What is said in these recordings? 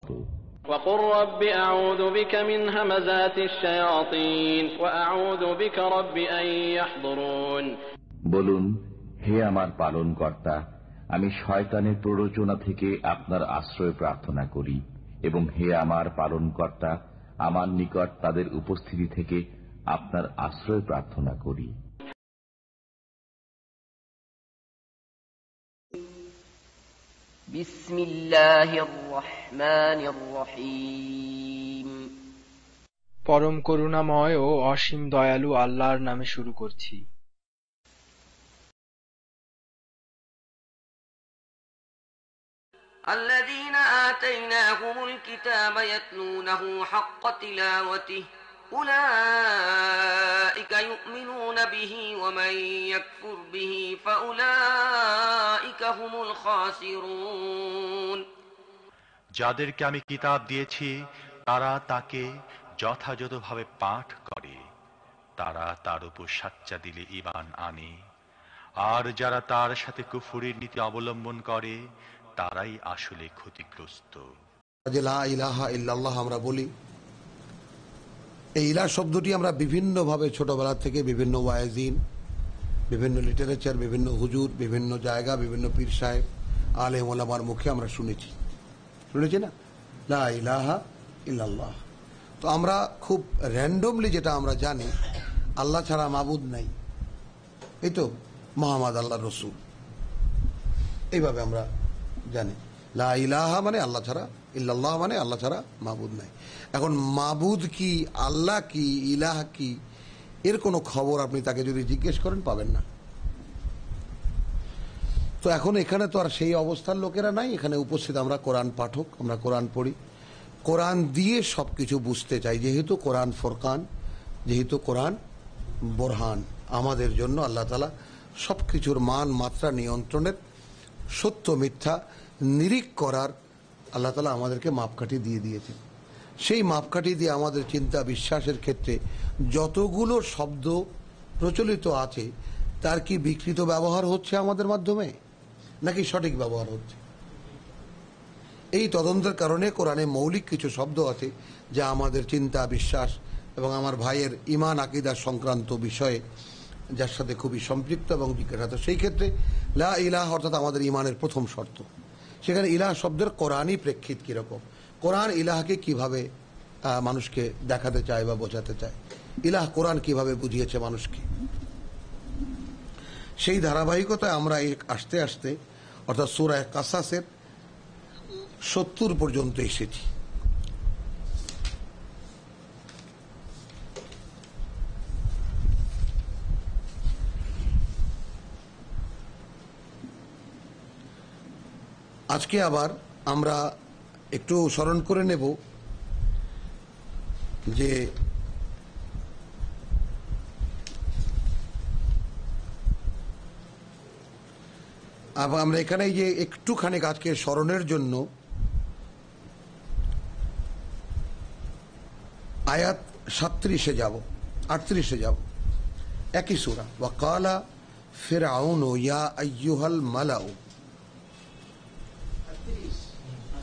وقل رب أعوذ بك من همزات الشياطين وأعوذ بك رب أن يحضرون। বলুন, হে আমার পালনকর্তা, আমি শয়তানের প্ররোচনা থেকে আপনার আশ্রয় প্রার্থনা করি, এবং হে আমার পালনকর্তা, আমার নিকট তাদের উপস্থিতি থেকে আপনার আশ্রয় প্রার্থনা করি। বিসমিল্লাহির রহমানির রহিম। পরম করুণাময় ও অসীম দয়ালু আল্লাহর নামে শুরু করছি। الذين آتيناهم الكتاب يتلونه حق تلاوته أولئك يؤمنون به ومن يكفر به فأولئك هم الخاسرون। যাদেরকে আমি কিতাব দিয়েছি তারা তাকে যথাযথভাবে পাঠ করে, তারা তার উপর সাচ্চা দিলে ঈমান আনে, আর যারা তার সাথে কুফরির নীতি অবলম্বন করে তারাই আসলে ক্ষতিগ্রস্ত। লা ইলাহা ইল্লাল্লাহ আমরা বলি, এই ইলাহ শব্দটি আমরা বিভিন্নভাবে ছোটবেলা থেকে বিভিন্ন ওয়াইজিন, বিভিন্ন লিটারেচার, বিভিন্ন হুজুর, বিভিন্ন জায়গা, বিভিন্ন পীর সাহেব, আলেম ওলামার মুখে আমরা শুনেছি না, লা ইলাহা ইল্লাল্লাহ। তো আমরা খুব র্যান্ডমলি যেটা আমরা জানি, আল্লাহ ছাড়া মাবুদ নাই, এই তো মুহাম্মদ আল্লাহ রসুল, এইভাবে আমরা জানি। লা ইলাহা মানে আল্লাহ ছাড়া, ইল্লাল্লাহ মানে আল্লাহ ছাড়া মাবুদ নাই। এখন মাবুদ কি, আল্লাহ কি, ইলাহ কি, এর কোনো খবর আপনি তাকে যদি জিজ্ঞেস করেন পাবেন না। তো এখন এখানে তো আর সেই অবস্থার লোকেরা নাই, এখানে উপস্থিত আমরা কোরআন পাঠক, আমরা কোরআন পড়ি, কোরআন দিয়ে সবকিছু বুঝতে চাই। যেহেতু কোরআন ফোরকান, যেহেতু কোরআন বোরহান, আমাদের জন্য আল্লাহ তাআলা সবকিছুর মান মাত্রা নিয়ন্ত্রণের, সত্য মিথ্যা নিরিখ করার আল্লাহ তাআলা আমাদেরকে মাপকাঠি দিয়ে দিয়েছেন। সেই মাপকাঠি দিয়ে আমাদের চিন্তা বিশ্বাসের ক্ষেত্রে যতগুলো শব্দ প্রচলিত আছে, তার কি বিকৃত ব্যবহার হচ্ছে আমাদের মাধ্যমে, নাকি সঠিক ব্যবহার হচ্ছে? এই তদন্তের কারণে কোরআনে মৌলিক কিছু শব্দ আছে যা আমাদের চিন্তা বিশ্বাস এবং আমার ভাইয়ের ঈমান আকীদা সংক্রান্ত বিষয়ে যার সাথে খুবই সম্পৃক্ত এবং জিজ্ঞাসা। সেই ক্ষেত্রে লা ইলাহ অর্থাৎ আমাদের ঈমানের প্রথম শর্ত। সেখানে ইলাহ শব্দের কোরআনই প্রেক্ষিত কীরকম, কোরআন ইলাহকে কিভাবে মানুষকে দেখাতে চায় বা বোঝাতে চায়, ইলাহ কোরআন কিভাবে বুঝিয়েছে মানুষকে, সেই ধারাবাহিকতায় আমরা আস্তে আস্তে অর্থাৎ সূরা কাসাসের 70 পর্যন্ত এসেছি। আজকে আবার আমরা একটু স্মরণ করে নেব যে আমরা এখানে যে একটুখানি আজকে স্মরণের জন্য আয়াত 37-এ যাব, 38-এ যাব, একই সূরা। ওয়া ক্বালা ফিরআউনু ইয়া আইয়ুহাল মালাউ,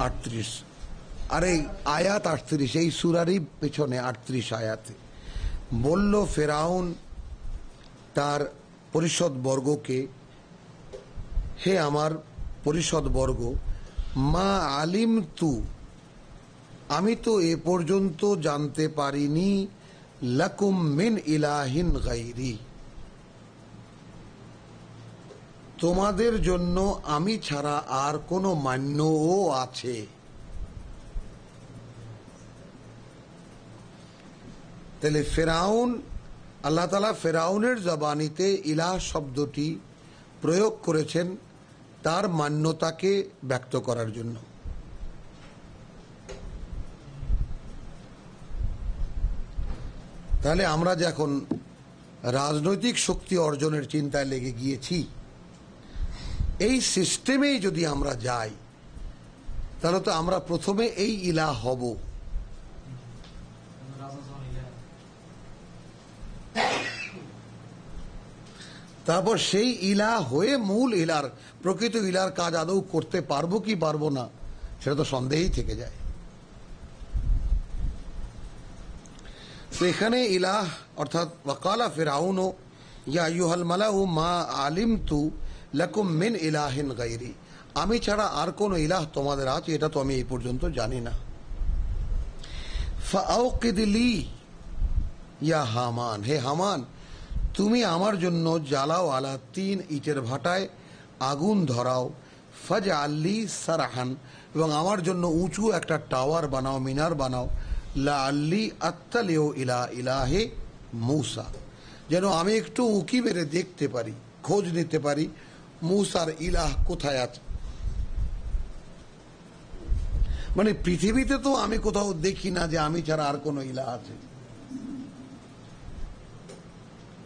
38। আরে আয়াত 38, এই সূরারই পেছনে 38 আয়াতে বলল ফেরাউন তার পরিষদ বর্গকে, হে আমার পরিষদ বর্গ, মা আলিম তু, আমি তো এ পর্যন্ত জানতে পারিনি, লাকুম মিন ইলাহিন গায়রি, তোমাদের জন্য আমি ছাড়া আর কোনো মান্যও আছে। তাহলে ফেরাউন, আল্লাহ তাআলা ফেরাউনের জবানিতে ইলাহ শব্দটি প্রয়োগ করেছেন তার মান্যতাকে ব্যক্ত করার জন্য। তাহলে আমরা যখন রাজনৈতিক শক্তি অর্জনের চিন্তায় লেগে গিয়েছি, এই সিস্টেমেই যদি আমরা যাই, তাহলে তো আমরা প্রথমে এই ইলাহ হব। তারপর সেই ইলাহ হয়ে মূল ইলার, প্রকৃত ইলার কাজ আদৌ করতে পারবো কি পারবো না, সেটা তো সন্দেহই থেকে যায়। তো এখানে ইলাহ অর্থাৎ ওয়াকালা ফিরআউন ইয়া আইয়ুহাল মালাউ মা আলিমতু লাকুম মিন ইলাহিন গায়রি, আমি ছাড়া আর কোন ইলাহ তোমাদের আছে এটা তো আমি এই পর্যন্ত জানি না। ফাআউকিদ লি ইয়া হামান, হে হামান তুমি আমার জন্য জ্বালাও আলা 3 ইটের ভাটায় আগুন ধরাও, ফাজআল্লি সারহান, এবং আমার জন্য উঁচু একটা টাওয়ার বানাও, মিনার বানাও, লাআল্লি আত্তালিউ ইলা ইলাহি মূসা, যেন আমি একটু উকি মেরে দেখতে পারি, খোঁজ নিতে পারি মূসার ইলাহ কোথায় আছে। মানে পৃথিবীতে তো আমি কোথাও দেখি না যে আমি ছাড়া আর কোনো ইলাহ আছে।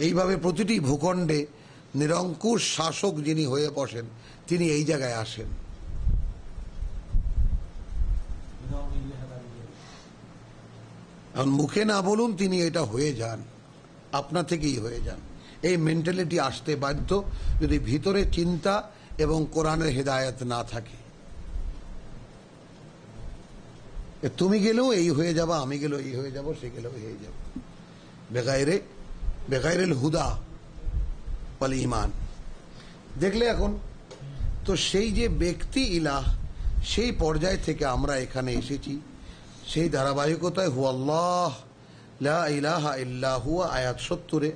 এইভাবে প্রতিটি ভূখণ্ডে নিরঙ্কুশ শাসক যিনি হয়ে বসেন তিনি এই জায়গায় আসেন। এখন মুখে না বলুন, তিনি এটা হয়ে যান, আপনা থেকেই হয়ে যান। এই মেন্টালিটি আসতে বাধ্য যদি ভিতরে চিন্তা এবং কোরআনের হেদায়েত না থাকে। তুমি গেলেও এই হয়ে যাবা, আমি গেলেও এই হয়ে যাব, সে গেলেও হয়ে যাব, বেগাইরেল হুদা ওয়াল ঈমান। দেখলে এখন তো সেই যে ব্যক্তি ইলাহ, সেই পর্যায় থেকে আমরা এখানে এসেছি, সেই ধারাবাহিকতায় হুয়াল্লাহ লা ইলাহা ইল্লা হুয়া আয়াত 70-এ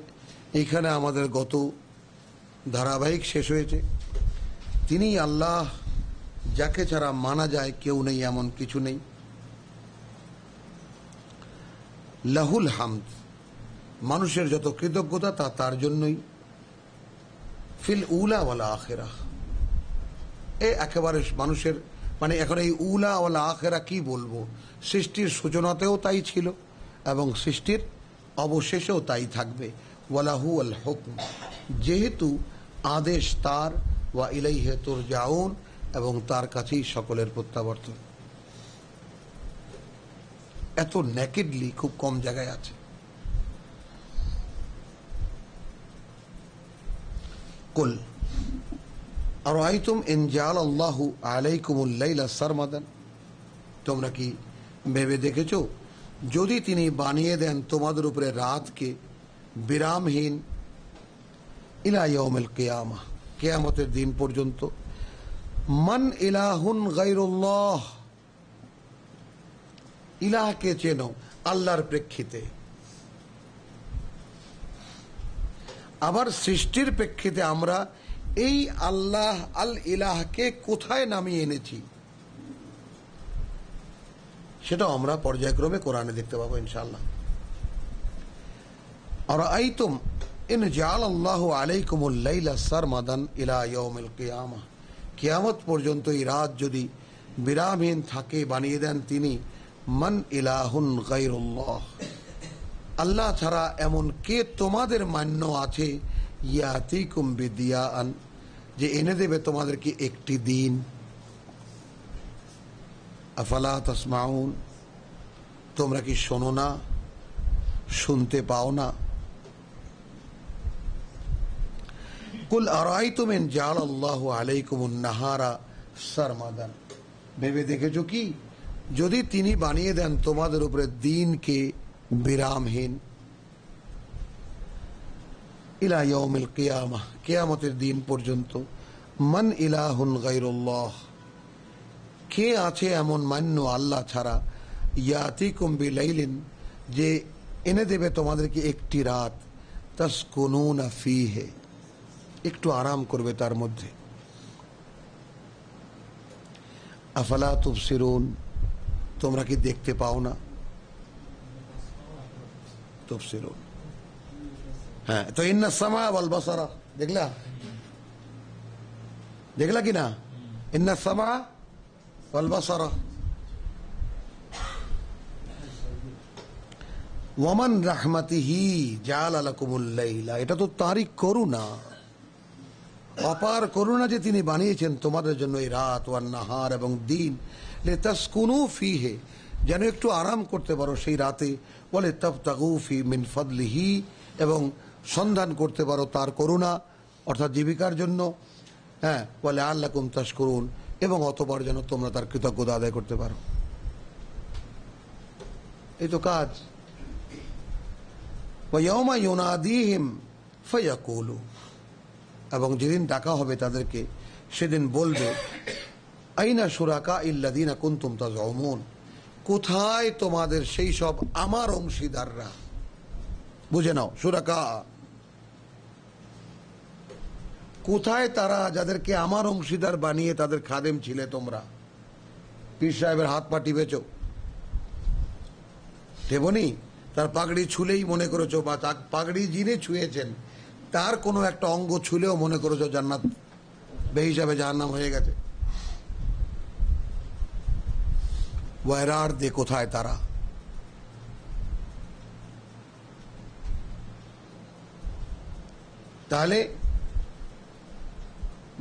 এইখানে আমাদের গত ধারাবাহিক শেষ হয়েছে। তিনি আল্লাহ, যাকে ছাড়া মানা যায় কেউ নেই, এমন কিছু নেই। লাহুল হামদ, মানুষের যত কৃতজ্ঞতা তা তার জন্যই। ফিল উলা ওয়ালা আখিরাহ, একেবারে মানুষের মানে এখন এই উলা ওয়ালা আখিরা কি বলবো, সৃষ্টির সূচনাতেও তাই ছিল এবং সৃষ্টির অবশেষেও তাই থাকবে। ওয়ালাহু আল হুকম, যেহেতু আদেশ তার, ওয়া ইলাইহি তুরজাউন, এবং তার কাছেই সকলের প্রত্যাবর্তন। এত নেকেডলি খুব কম জায়গায় আছে। কুল আরাইতুম ইন জাআলাল্লাহু আলাইকুমুল লাইলা সারমাদান, তোমরা কি ভেবে দেখেছো যদি তিনি বানিয়ে দেন তোমাদের উপরে রাতকে বিরামহীন, ইলা ইয়াউমিল কিয়ামাহ, কিয়ামতের দিন পর্যন্ত। মান ইলাহুন গায়রুল্লাহ, ইলাহকে চেনো আল্লাহর প্রেক্ষিতে। আবার সৃষ্টির প্রেক্ষিতে আমরা এই আল্লাহ আল ইলাহকে কোথায় নামিয়ে এনেছি সেটাও আমরা পর্যায়ক্রমে কোরআনে দেখতে পাবো ইনশাআল্লাহ। আর আইতুম ইন জাআলাল্লাহু আলাইকুমুল লাইলা সারমাদান ইলা ইয়াউমিল কিয়ামাহ, কিয়ামত পর্যন্ত এই রাত যদি বিরামহীন থাকে, বানিয়ে দেন তিনি। মান ইলাহুন গায়রুল্লাহ, আল্লাহ ছাড়া এমন কে তোমাদের মান্য আছে, ইয়াতিকুম বিদিয়ান, যে এনে দেবে তোমাদেরকে একটি দিন। আফালা তাসমাউন, তোমরা কি শোনো না, শুনতে পাও না? কুল আরাইতুম ইন জাআলাল্লাহু আলাইকুমুন নাহারা সারমাদান, ভেবে দেখেছো কি যদি তিনি বানিয়ে দেন তোমাদের উপরে দিনকে বিরামহীন, ইলা ইয়াউমিল কিয়ামাহ, কিয়ামতের দিন পর্যন্ত। মান ইলাহুন গায়রুল্লাহ, কে আছে এমন মান্য আল্লাহ ছাড়া, ইয়াতিকুম বিলাইলিন, যে এনে দেবে তোমাদেরকে একটি রাত, তাসকুনুনা ফীহি, একটু আরাম করবে তার মধ্যে। আফালা তুবসিরুন, তোমরা কি দেখতে পাও না? তুবসিরুন, হ্যাঁ। তো ইন্না সামা ওয়াল বাসারা, দেখলা কি না? ইন্না সামা ওয়াল বাসারা ওয়ামান রাহমাতিহি জাআলা লাকুমুল লাইলা, এটা তো তারই করুণা, অপার করুণা যে তিনি বানিয়েছেন তোমাদের জন্য এই রাত, ওয়ান নাহার, এবং দিন, লিতাসকুনু ফীহি, যেন একটু আরাম করতে পারো সেই রাতে, ওয়ালি তাবতাগু ফি মিন ফাদলিহি, এবং সন্ধান করতে পারো তার করুণা অর্থাৎ জীবিকার জন্য। হ্যাঁ, ওয়ালি আল্লাকুম তাশকুরুন, এবং অতবার যেন তোমরা তার কৃতজ্ঞতা আদায় করতে পারো। এই তো কাজ। ওয়ায়াউমা ইউনাদিহিম ফায়াকুলু, এবং যেদিন ডাকা হবে তাদেরকে সেদিন বলবে আইনা শুরাকা ইল্লাযীনা কুনতুম তাযউমুন, কোথায় তোমাদের সেই সব আমার অংশীদাররা। বুঝে নাও, শুরাকা কোথায় তারা যাদেরকে আমার অংশীদার বানিয়ে তাদের খাদেম ছিলে তোমরা। পীর সাহেবের হাত পা টিপেছ, দেবনি তার পাগড়ি ছুলেই মনে করেছো, বা পাগড়ি যিনি ছুঁয়েছেন তার কোনো একটা অঙ্গ ছুলেও মনে করেছো জান্নাত বেহিসাবে জাহান্নাম হয়ে গেছে। ওয়ারার দে কোথায় তারা। তাহলে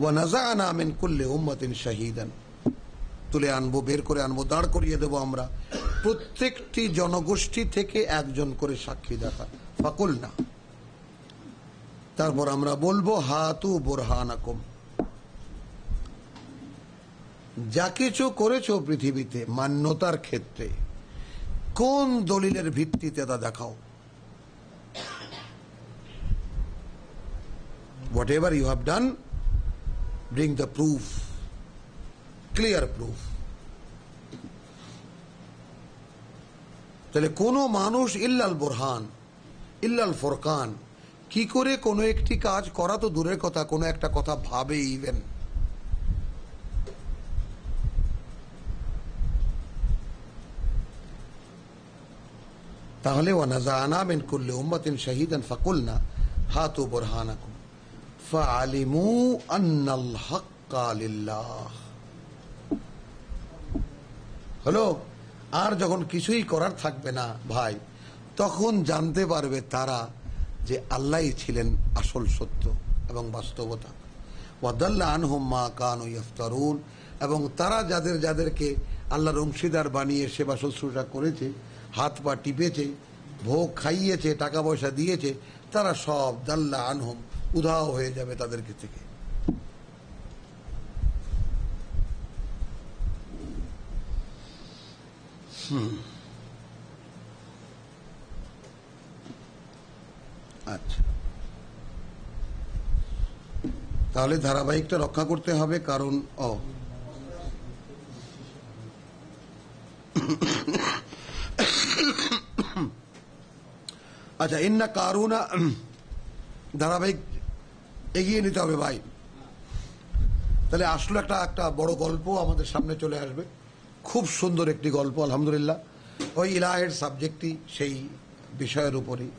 ওয়ানাযা'না মিন কুল্লি উম্মাতিন শাহীদান, তুলে আনবো, বের করে আনবো, দাঁড় করিয়ে দেবো আমরা প্রত্যেকটি জনগোষ্ঠী থেকে একজন করে সাক্ষীদাতা। ফাকুলনা, তারপর আমরা বলবো হাতু বুরহানাকুম, যা কিছু করেছো পৃথিবীতে মান্যতার ক্ষেত্রে কোন দলিলের ভিত্তিতে তা দেখাও। Whatever you have done, bring the proof, clear proof. তাহলে কোন মানুষ ইল্লাল বুরহান ইল্লাল ফুরকান, কি করে কোনো একটি কাজ করা তো দূরের কথা, কোনো একটা কথা ভাবে ইভেন। তাহলে ওয়ানাযা'না মিন কুল্লি উম্মাতিন শাহীদান ফাকুলনা হাতু বুরহানাকুম ফাআলিমু আন্নাল হাক্কা লিল্লাহ। হলো, আর যখন কিছুই করার থাকবে না ভাই, তখন জানতে পারবে তারা যে আল্লাহই ছিলেন আসল সত্য এবং বাস্তবতা। ওয়াদাল্লা আনহুম মা কানু ইফতারুন, এবং তারা যাদেরকে আল্লাহর অংশীদার বানিয়ে সেবা শুশ্রূষা করেছে, হাত পা টিপেছে, ভোগ খাইয়েছে, টাকা পয়সা দিয়েছে, তারা সব দাল্লা আনহুম উধাও হয়ে যাবে তাদেরকে থেকে। আচ্ছা, তাহলে ধারাবাহিকটা রক্ষা করতে হবে, কারণ আচ্ছা, ইন্না কারুনা, ধারাবাহিক এগিয়ে নিতে হবে ভাই। তাহলে আসলে একটা বড় গল্প আমাদের সামনে চলে আসবে, খুব সুন্দর একটি গল্প আলহামদুলিল্লাহ। ওই ইলাহের সাবজেক্টই সেই বিষয়ের উপরই।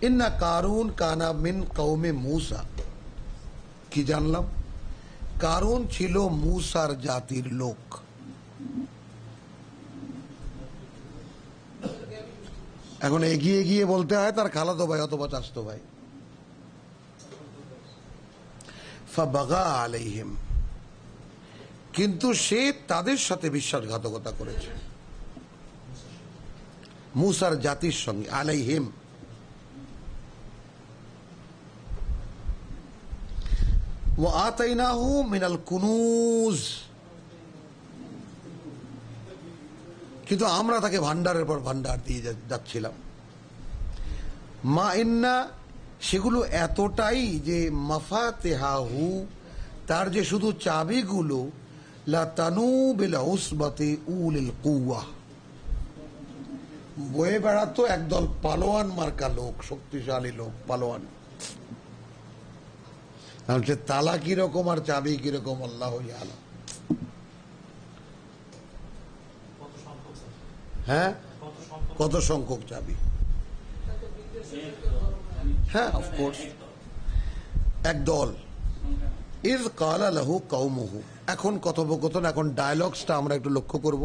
ইন্না কারুন কানা মিন কওমে মূসা, কি জানলাম? কারুন ছিল মূসার জাতির লোক। এখন এগিয়ে গিয়ে বলতে হয় তার খালাতো ভাই অথবা চাচতো ভাই। ফাবাগা আলাইহিম, কিন্তু সে তাদের সাথে বিশ্বাসঘাতকতা করেছে, মূসার জাতির সঙ্গে। আলাইহিম, ওয়া আতাইনাহু মিনাল কুনুজ, কিন্তু আমরা তাকে ভান্ডারের পর ভান্ডার দিয়ে যাচ্ছিলাম। মা ইন্না, সেগুলো এতটাই যে মাফাতিহাহু, তার যে শুধু চাবিগুলো, লা তানু বিল উসবাতি উলিল কুওয়া, বয়ে বেড়াতো একদল পালোয়ান মার্কা লোক, শক্তিশালী লোক, পালোয়ান। সে তালা কিরকম আর চাবি কিরকম আল্লাহ আলাম। হ্যাঁ, কত সংখ্যক চাবি? হ্যাঁ, অফকোর্স, একদল। ইয ক্বালা লাহু কওমুহু, এখন কথোপকথন, এখন ডায়ালগসটা আমরা একটু লক্ষ্য করব।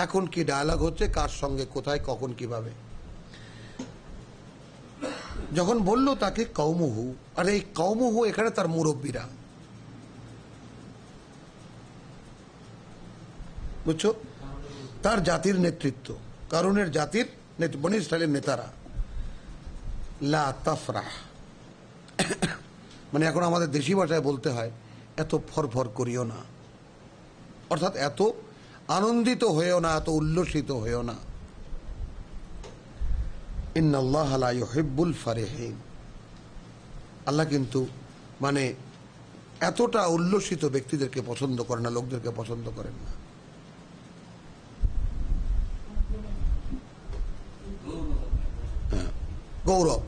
এখন কি ডায়ালগ হচ্ছে, কার সঙ্গে, কোথায়, কখন, কিভাবে। যখন বলল তাকে কওমুহু, আর এই কওমুহু এখানে তার মুরব্বীরা, বুঝছো, তার জাতির নেতৃত্ব, কারুনের জাতির বনী ইসরাইলের নেতারা। লা তাফরাহ, মানে এখন আমাদের দেশি ভাষায় বলতে হয় এত ফরফর করিও না, অর্থাৎ এত আনন্দিত হয়েও না, এত উল্লসিত হয়েও না। ইন্নাল্লাহ লা ইউহিব্বুল ফারিহিন। আল্লাহ কিন্তু মানে এতটা উল্লসিত ব্যক্তিদেরকে পছন্দ করেন না, লোকদেরকে পছন্দ করেন না। গৌরব,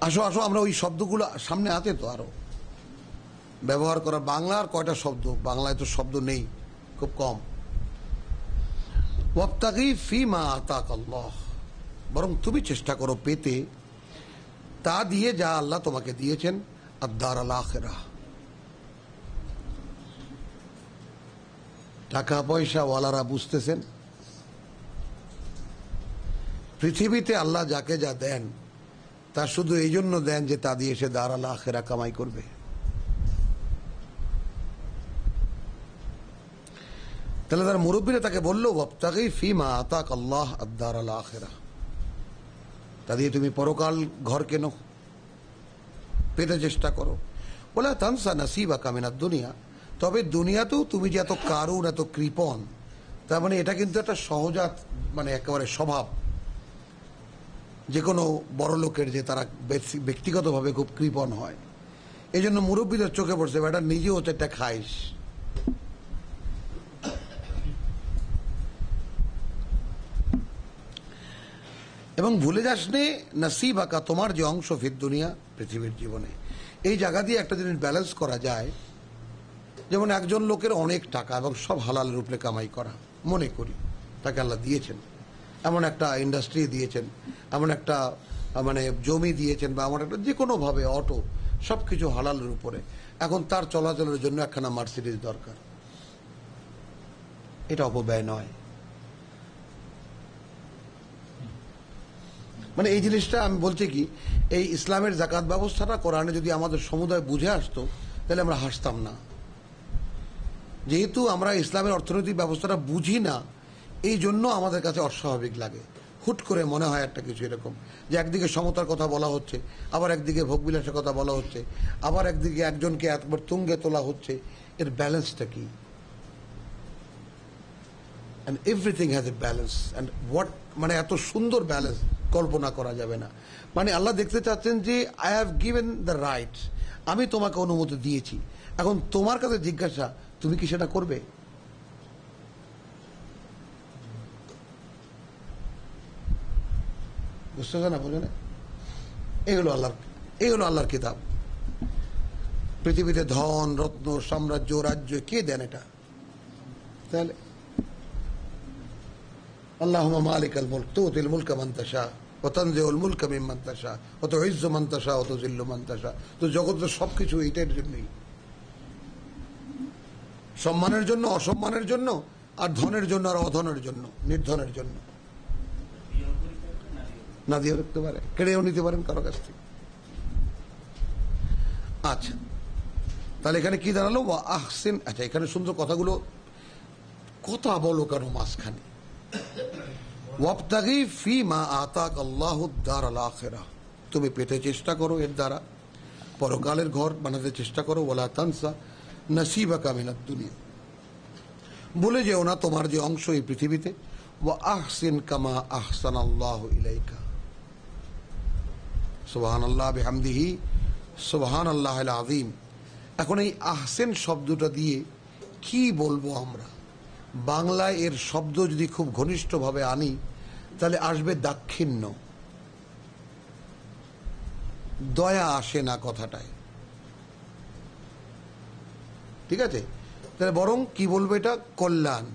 আসো আসো, আমরা ওই শব্দগুলো সামনে আছে তো আরো ব্যবহার করা। বাংলার কয়টা শব্দ, বাংলায় তো শব্দ নেই, খুব কম। ওয়াবতাগি ফিমা আতাকাল্লাহ, বরং তুমি চেষ্টা করো পেতে তা দিয়ে যা আল্লাহ তোমাকে দিয়েছেন, আদ-দার আল-আখিরাহ। টাকা পয়সা ওয়ালারা বুঝতেছেন, পৃথিবীতে আল্লাহ যাকে যা দেন তা শুধু এই জন্য দেন যে তা দিয়ে সে দার আল-আখিরাহ কামাই করবে। তাহলে তার মুরব্বীরা তাকে বললো ওয়াবতাগি ফিমা আতাকাল্লাহ আদ-দার আল-আখিরাহ, তা দিয়ে তুমি পরকাল ঘর কেন, পেতে চেষ্টা করো। বলে তানসা নাসিবাকা মিনাদ দুনিয়া, তবে দুনিয়াতেও তুমি যে এত কারুন, এত কৃপণ, তার মানে এটা কিন্তু একটা সহজাত, মানে একেবারে স্বভাব যে কোনো বড় লোকের, যে তারা ব্যক্তিগতভাবে খুব কৃপণ হয়। এই জন্য মুরব্বীদের চোখে পড়ছে বেটা নিজেও হচ্ছে একটা খাইস। এবং ভুলে যাস নে নাসিবাকা, তোমার যে অংশ ফির দুনিয়া, পৃথিবীর জীবনে। এই জায়গা দিয়ে একটা জিনিস ব্যালেন্স করা যায়, যেমন একজন লোকের অনেক টাকা এবং সব হালালের উপরে কামাই করা, মনে করি তাকে আল্লাহ দিয়েছেন, এমন একটা ইন্ডাস্ট্রি দিয়েছেন, এমন একটা মানে জমি দিয়েছেন, বা এমন একটা যে কোনোভাবে অটো, সব কিছু হালালের উপরে। এখন তার চলাচলের জন্য একখানা মার্সিডিজ দরকার, এটা অপব্যয় নয়। মানে এই জিনিসটা আমি বলছি কি, এই ইসলামের যাকাত ব্যবস্থাটা কোরআনে যদি আমাদের সমুদায় বুঝে আসতো তাহলে আমরা হাসতাম না। যেহেতু আমরা ইসলামের অর্থনৈতিক ব্যবস্থাটা বুঝি না, এই জন্য আমাদের কাছে অস্বাভাবিক লাগে। হুট করে মনে হয় একটা কিছু এরকম, যে একদিকে সমতার কথা বলা হচ্ছে, আবার একদিকে ভোগবিলাসের কথা বলা হচ্ছে, আবার একদিকে একজনকে একবার তুঙ্গে তোলা হচ্ছে। এর ব্যালেন্সটা কি? and everything has a balance, and what মানে এত সুন্দর ব্যালেন্স কল্পনা করা যাবে না। মানে আল্লাহ দেখতে চাচ্ছেন যে I have given the right, আমি তোমাকে অনুমতি দিয়েছি, এখন তোমার কাছে জিজ্ঞাসা তুমি কি সেটা করবে? বুঝতে না, বুঝে না? এই হলো আল্লাহর কিতাব। পৃথিবীতে ধন রত্ন সাম্রাজ্য রাজ্য কে দেন এটা? তাহলে আল্লাহুম্মা মালিকাল মুলক তুতিল মুলকা মান তাশা ওয়া তানজিউল মুলকা মিম্মান তাশা ওয়া তুইজ্জু মান তাশা ওয়া তুযিল্লু মান তাশা। তো জগতের সবকিছু এইটার জন্যই, সম্মানের জন্য, অসম্মানের জন্য, আর ধনের জন্য আর অধনের জন্য, নির্ধনের জন্য। না দিয়ে রাখতে পারে, কেড়েও নিতে পারেন কারো কাছ থেকে। আচ্ছা, তাহলে এখানে কি দাঁড়ালো? ওয়া আহসিন। আচ্ছা, এখানে সুন্দর কথাগুলো, কথা বলো কেন মাঝখানে? ওয়াবতাগি ফিমা আতাক আল্লাহুদ দারাল আখিরাহ, তুমি পেতে চেষ্টা করো এর দ্বারা, পরকালের ঘর বানাতে চেষ্টা করো। ওয়ালা তানসা নাসিবাকা মিনাদ দুনিয়া, ভুলে যেও না তোমার যে অংশ এই পৃথিবীতে। ওয়া আহসিন কামা আহসানাল্লাহু ইলাইকা। সুবহানাল্লাহ বিহামদিহি সুবহানাল্লাহিল আযীম। এখন এই আহসেন শব্দটা দিয়ে কি বলবো আমরা? বাংলায় এর শব্দ যদি খুব ঘনিষ্ঠভাবে আনি তাহলে আসবে দাক্ষিণ্য। দয়া আসে না কথাটায়, ঠিক আছে? তাহলে বরং কি বলবো, এটা কল্যাণ।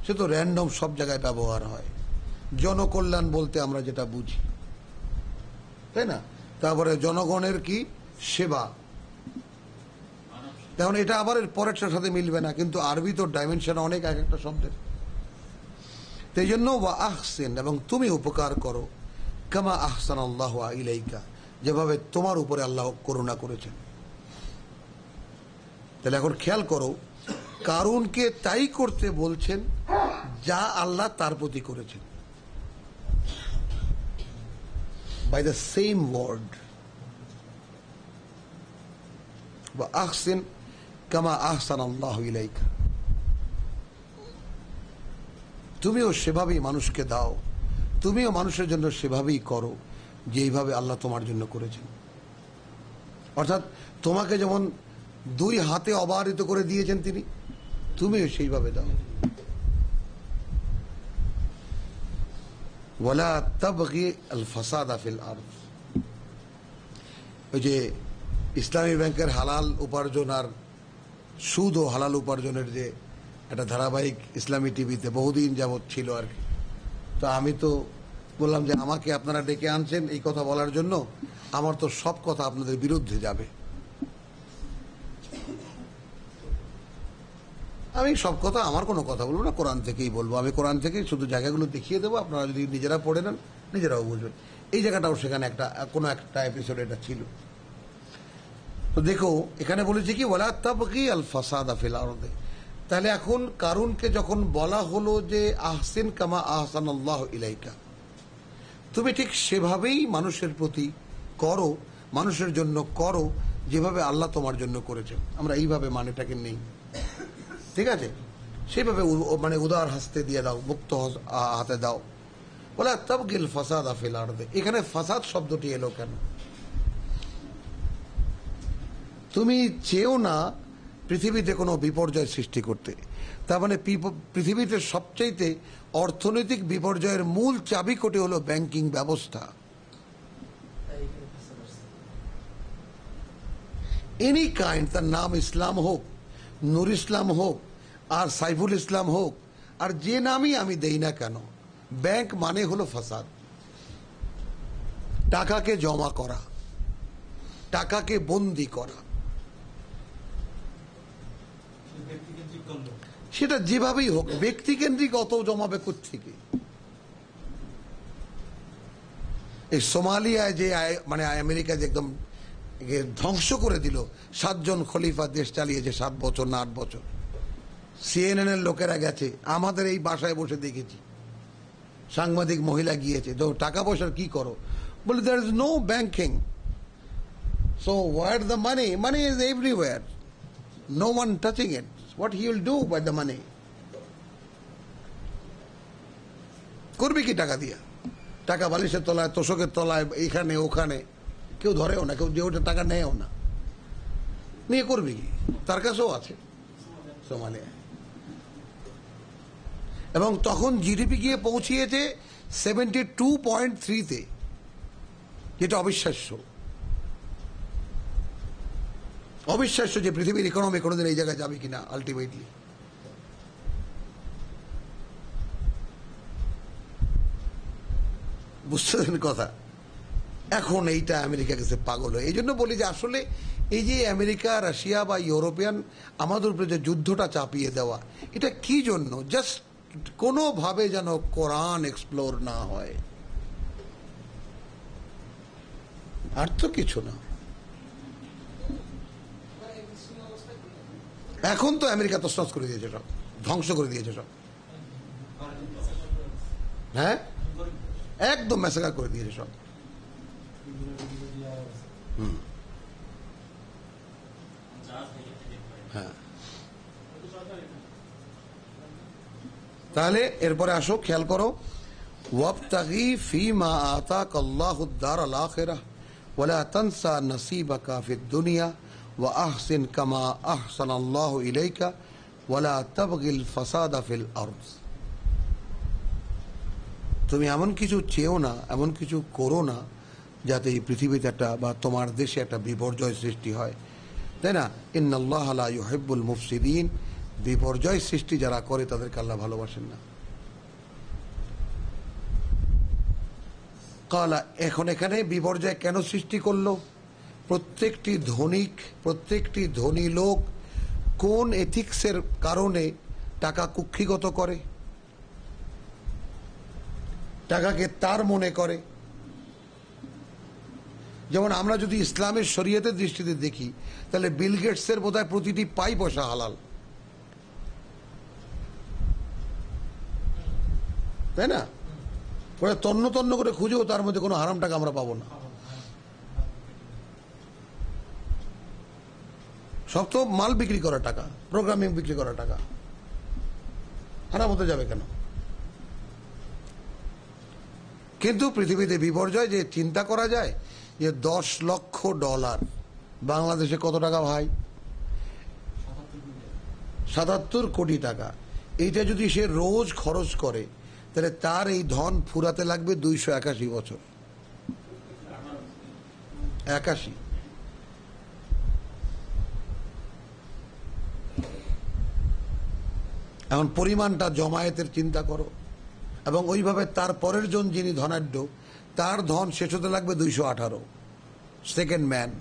সে তো র্যান্ডম সব জায়গায় ব্যবহার হয়। জনকল্যাণ বলতে আমরা যেটা বুঝি, তাই না? তারপরে জনগণের কি সেবা, তেমন এটা আবার এর পরেরটার সাথে মিলবে না, কিন্তু আরবি তো ডাইমেনশন অনেক এক একটা শব্দের। সেই জন্য ওয়া আহসিন, এবং তুমি উপকার করো, কামা আহসানাল্লাহু ইলাইকা, যেভাবে তোমার উপরে আল্লাহ করুণা করেছেন। তাহলে এখন খেয়াল করো, কারুনকে তাই করতে বলছেন যা আল্লাহ তার প্রতি করেছেন, by the same word. ওয়া আহসিন কামা আহসানাল্লাহু ইলাইকা। তুমিও সেভাবেই মানুষকে দাও, তুমিও মানুষের জন্য সেভাবেই করো যেইভাবে আল্লাহ তোমার জন্য করেছেন। অর্থাৎ তোমাকে যেমন 2 হাতে অবারিত করে দিয়েছেন তিনি, তুমিও সেইভাবে দাও। ওয়ালা তাবগি আল ফাসাদা ফিল আরদ। ওই যে ইসলামী ব্যাংকের হালাল উপার্জন আর সুদ ও হালাল উপার্জনের যে একটা ধারাবাহিক ইসলামী টিভিতে বহুদিন যাবৎ ছিল আর কি। তো আমি তো বললাম যে আমাকে আপনারা ডেকে আনছেন এই কথা বলার জন্য, আমার তো সব কথা আপনাদের বিরুদ্ধে যাবে। আমি সব কথা, আমার কোনো কথা বলবো না, কোরআন থেকেই বলবো। আমি কোরআন থেকেই শুধু জায়গাগুলো দেখিয়ে দেবো, আপনারা যদি নিজেরা পড়ে নেন নিজেরাও বুঝবেন। এই জায়গাটাও সেখানে কোনো একটা এপিসোড এটা ছিল। তো দেখো এখানে বলেছে কি ওয়ালা তাবগি আল ফাসাদা ফিল আরদে। তাহলে এখন কারুনকে যখন বলা হলো যে আহসিন কামা আহসানাল্লাহু ইলাইকা, তুমি ঠিক সেভাবেই মানুষের প্রতি করো, মানুষের জন্য করো যেভাবে আল্লাহ তোমার জন্য করেছেন। আমরা এইভাবে মানেটাকে নেই, ঠিক আছে? সেইভাবে মানে উদার হাসতে দিয়ে দাও, মুক্ত হাতে দাও। ওয়ালা তাবগিল ফাসাদা ফিল আরদে। এখানে ফাসাদ শব্দটি এলো কেন? তুমি চেও না পৃথিবীতে কোনো বিপর্যয় সৃষ্টি করতে। তার মানে পৃথিবীতে সবচাইতে অর্থনৈতিক বিপর্যয়ের মূল চাবিকাঠি হলো ব্যাংকিং ব্যবস্থা। এনি কাইন্ড, তার নাম ইসলাম হোক, নূর ইসলাম হোক, আর সাইফুল ইসলাম হোক, আর যে নামই আমি দেই না কেন, ব্যাংক মানে হলো ফাসাদ। টাকাকে জমা করা, টাকাকে বন্দি করা, সেটা যেভাবেই হোক। ব্যক্তিকেন্দ্রিক অত জমাবে কোত্থেকে? এই সোমালিয়ায় যে মানে আমেরিকা যে একদম ধ্বংস করে দিল, 7 জন খলিফা দেশ চালিয়েছে 7 বছর না 8 বছর। CNN এর লোকেরা গেছে, আমাদের এই বাসায় বসে দেখেছি, সাংবাদিক মহিলা গিয়েছে। তো টাকা পয়সার কি করো? বলে there is no banking, so where the money? Money is everywhere, no one touching it. What he will do by the money? করবে কি টাকা দিয়া? টাকা বালিশের তলায়, তোষকের তলায়, এইখানে ওখানে, কেউ ধরেও না, কেউ যে ওটা টাকা নেয়ও না, নিয়ে করবে কি? তার কাছেও আছে সোমালিয়া। এবং তখন জিডিপি গিয়ে পৌঁছিয়েছে 72.3-তে, যেটা অবিশ্বাস্য। অবিশ্বাস্য যে পৃথিবীর ইকোনমি কোনোদিন এই জায়গায় যাবে কিনা আলটিমেটলি। বুঝতেছেন কথা? এখন এইটা আমেরিকা কাছে পাগল হয়। এই জন্য বলি যে আসলে এই যে আমেরিকা, রাশিয়া বা ইউরোপিয়ান আমাদের উপরে যে যুদ্ধটা চাপিয়ে দেওয়া, এটা কি জন্য? জাস্ট কোনোভাবে যেন কোরআন এক্সপ্লোর না হয়, আর তো কিছু না। এখন তো আমেরিকা তছনছ করে দিয়েছে সব, ধ্বংস করে দিয়েছে সব। হ্যাঁ, একদম ম্যাসাকার করে দিয়েছে সব। হ্যাঁ, তাহলে এরপরে আসো, খেয়াল করো, ওয়াবতাগি ফীমা আতাকাল্লাহুদ দারাল আখিরাহ ওয়ালা তানসা নসীবাকা ফিদ দুনিয়া ওয়া আহসিন কামা আহসানাল্লাহু ইলাইকা ওয়ালা তাবগিল ফাসাদা ফিল আরদ। তুমি এমন কিছু চেও না, এমন কিছু করো না যাতে এই পৃথিবীতে একটা বা তোমার দেশে একটা বিপর্যয় সৃষ্টি হয়, তাই না? ইন্নাল্লাহা লা ইউহিব্বুল মুফসিদিন। বিপর্যয় সৃষ্টি যারা করে তাদেরকে আল্লাহ ভালোবাসেন না। কালা, এখন এখানে বিপর্যয় কেন সৃষ্টি করলো? প্রত্যেকটি ধনী লোক কোন এথিক্সের কারণে টাকা কুক্ষিগত করে, টাকাকে তার মনে করে। যেমন আমরা যদি ইসলামের শরীয়তের দৃষ্টিতে দেখি, তাহলে বিল গেটসের বোধহয় প্রতিটি পাই পয়সা হালাল, তাই না? ওরা তন্ন তন্ন করে খুঁজেও তার মধ্যে কোনো হারাম টাকা আমরা পাবো না। সব তো মাল বিক্রি করা টাকা, প্রোগ্রামিং বিক্রি করা টাকা, হারাম হতে যাবে কেন? কিন্তু পৃথিবীতে বিপর্যয় যে চিন্তা করা যায় যে $10 লক্ষ বাংলাদেশে কত টাকা ভাই? 77 কোটি টাকা। এইটা যদি সে রোজ খরচ করে তাহলে তার এই ধন ফুরাতে লাগবে 281 বছর। 81। এখন পরিমাণটা জমায়েতের চিন্তা করো, এবং ওইভাবে তার পরের জন যিনি ধনাঢ্য তার ধন শেষ হতে লাগবে 218। Second man.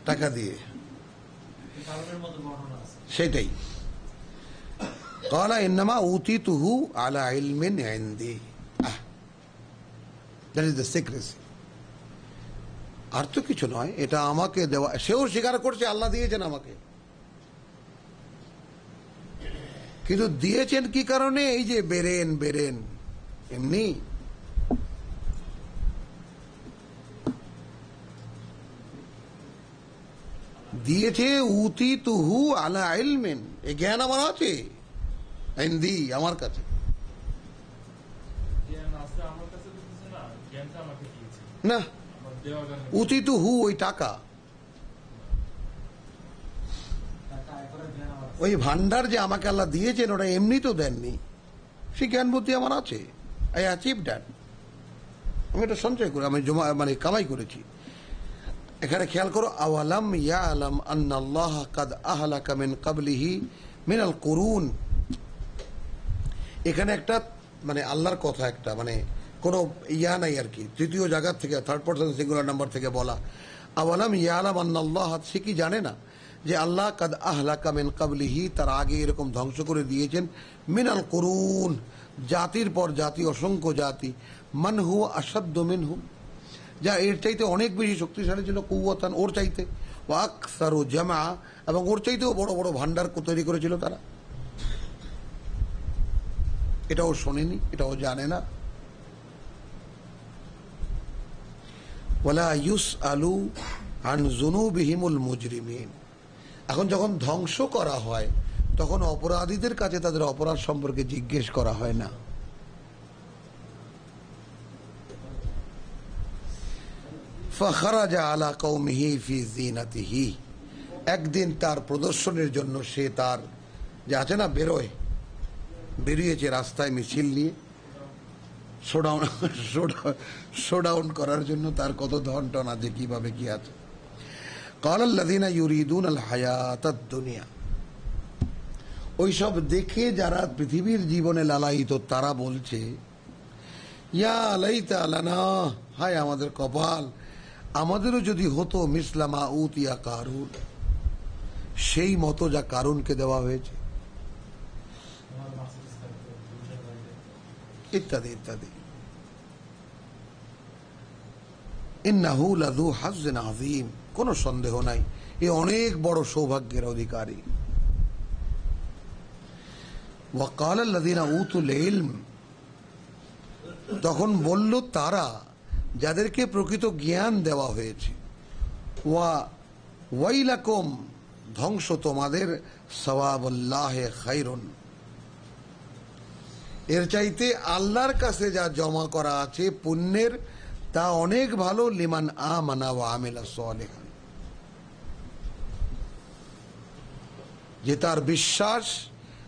টাকা দিয়ে সেটাই। ক্বালা ইন্নামা উতিতুহু আলা ইলমিন ইনদি, দ্যাট ইজ দ্য সিক্রেসি। আর তো কিছু নয়, এটা আমাকে দেওয়া। সেও স্বীকার করছে আল্লাহ দিয়েছেন আমাকে, কিন্তু দিয়েছেন কি কারণে? এই যে বেরেন এমনি। দিয়েছে উতিতুহু আলা ইলমিন, এই জ্ঞান আমার আছে, ইনদি, আমার কাছে। না, উতিতুহু ওই টাকা, ওই ভান্ডার যে আমাকে আল্লাহ দিয়েছেন ওটা এমনি তো দেননি, সে জ্ঞান বুদ্ধি আমার আছে। I achieve that. আমি এটা সঞ্চয় করে, আমি জমা মানে কামাই করেছি। এখানে খেয়াল করো, আওয়ালাম ইয়ালাম আন্নাল্লাহ কাদ আহলাকা মিন ক্বাবলিহি মিনাল কুরুন। এখানে একটা মানে আল্লাহর কথা, একটা মানে কোনো ইয়া নাই আর কি, তৃতীয় জায়গা থেকে, থার্ড পারসন সিঙ্গুলার নাম্বার থেকে বলা। আওয়ালাম ইয়ালাম আন্নাল্লাহ, সে কি জানে না যে আল্লাহ কাদ আহলাকা মিন ক্বাবলিহি, তার আগে এরকম ধ্বংস করে দিয়েছেন, মিনাল কুরুন, জাতির পর জাতি, অসংখ্য জাতি, মান হুয়া আসাদ্দু মিনহু, যা এর চাইতে অনেক বেশি শক্তিশালী ছিল, কুওয়াতান, ওর চাইতে, ওয়া আকসারু জামা, এবং ওর চাইতেও বড় বড় ভান্ডার তৈরি করেছিল তারা। এটাও শোনেনি, এটাও জানে না। ওয়ালা ইউসআলু আন যুনুবিহিমুল মুজরিমিন। এখন যখন ধ্বংস করা হয় তখন অপরাধীদের কাছে তাদের অপরাধ সম্পর্কে জিজ্ঞেস করা হয় না। ফাখরাজা আলা কওমিহি ফি যিনাতিহি, একদিন তার প্রদর্শনের জন্য সে তার যে আছে না বেরিয়েছে রাস্তায় মিছিল নিয়ে, শোডাউন করার জন্য। তার কত ধন টন আছে, কিভাবে কি আছে। ক্বালাল্লাযীনা ইউরিদুনাল হায়াতাদ দুনিয়া, ওইসব দেখে যারা পৃথিবীর জীবনে লালায়িত তারা বলছে, ইয়া লাইতা লানা, হায় আমাদের কপাল, আমাদেরও যদি হতো মিসলামা উতিয়া কারুন, সেই মতো যা কারুনকে দেওয়া হয়েছে, ইত্যাদি ইত্যাদি। ইন্নাহু লাযু হাজ্জিন আযীম, কোনো সন্দেহ নাই এ অনেক বড় সৌভাগ্যের অধিকারী। ওয়া ক্বালাল্লাযীনা উতুল ইলম, তখন বলল তারা যাদেরকে প্রকৃত জ্ঞান দেওয়া হয়েছে, ওয়া ওয়াইলাকুম, ধ্বংস তোমাদের, সাওয়াবুল্লাহি খায়রুন, এর চাইতে আল্লাহর কাছে যা জমা করা আছে পুণ্যের তা অনেক ভালো, লিমান আমানা ওয়া আমিলা সালিহান, যে তার বিশ্বাস